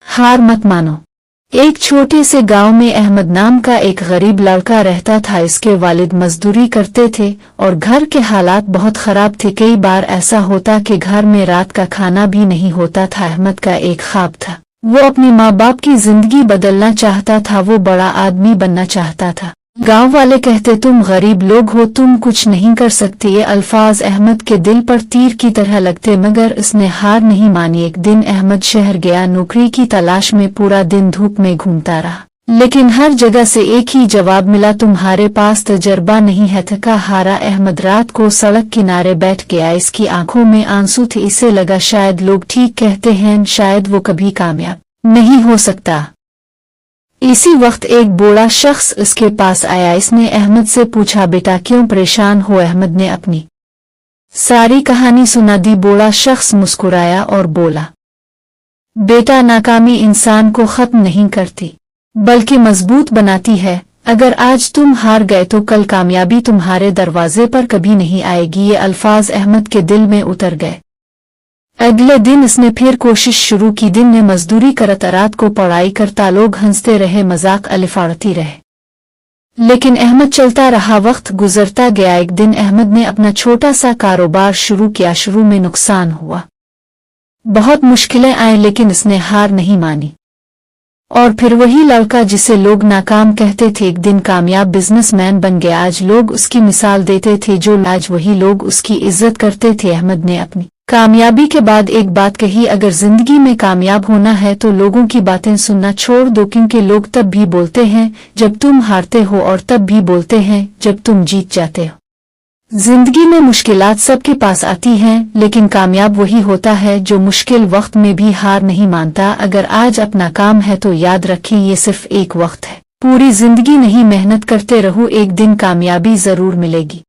हार मत मानो। एक छोटे से गांव में अहमद नाम का एक गरीब लड़का रहता था। इसके वालिद मजदूरी करते थे और घर के हालात बहुत खराब थे। कई बार ऐसा होता कि घर में रात का खाना भी नहीं होता था। अहमद का एक ख्वाब था, वो अपने माँ बाप की जिंदगी बदलना चाहता था। वो बड़ा आदमी बनना चाहता था। गांव वाले कहते, तुम गरीब लोग हो, तुम कुछ नहीं कर सकते। ये अल्फाज अहमद के दिल पर तीर की तरह लगते, मगर इसने हार नहीं मानी। एक दिन अहमद शहर गया नौकरी की तलाश में। पूरा दिन धूप में घूमता रहा, लेकिन हर जगह से एक ही जवाब मिला, तुम्हारे पास तजर्बा नहीं है। थका हारा अहमद रात को सड़क किनारे बैठ गया। इसकी आंखों में आंसू थे। इसे लगा शायद लोग ठीक कहते हैं, शायद वो कभी कामयाब नहीं हो सकता। इसी वक्त एक बूढ़ा शख्स इसके पास आया। इसने अहमद से पूछा, बेटा क्यों परेशान हो? अहमद ने अपनी सारी कहानी सुना दी। बूढ़ा शख्स मुस्कुराया और बोला, बेटा नाकामी इंसान को खत्म नहीं करती बल्कि मजबूत बनाती है। अगर आज तुम हार गए तो कल कामयाबी तुम्हारे दरवाजे पर कभी नहीं आएगी। ये अल्फाज अहमद के दिल में उतर गए। अगले दिन इसने फिर कोशिश शुरू की। दिन में मजदूरी करता, रात को पढ़ाई करता। लोग हंसते रहे, मजाक अलिफाड़ती रहे, लेकिन अहमद चलता रहा। वक्त गुजरता गया। एक दिन अहमद ने अपना छोटा सा कारोबार शुरू किया। शुरू में नुकसान हुआ, बहुत मुश्किलें आई, लेकिन इसने हार नहीं मानी। और फिर वही लड़का जिसे लोग नाकाम कहते थे, एक दिन कामयाब बिजनेसमैन बन गया। आज लोग उसकी मिसाल देते थे, जो आज वही लोग उसकी इज्जत करते थे। अहमद ने अपनी कामयाबी के बाद एक बात कही, अगर जिंदगी में कामयाब होना है तो लोगों की बातें सुनना छोड़ दो, क्योंकि लोग तब भी बोलते हैं जब तुम हारते हो और तब भी बोलते हैं जब तुम जीत जाते हो। जिंदगी में मुश्किलात सबके पास आती हैं, लेकिन कामयाब वही होता है जो मुश्किल वक्त में भी हार नहीं मानता। अगर आज अपना काम है तो याद रखें, ये सिर्फ एक वक्त है, पूरी जिंदगी नहीं। मेहनत करते रहो, एक दिन कामयाबी जरूर मिलेगी।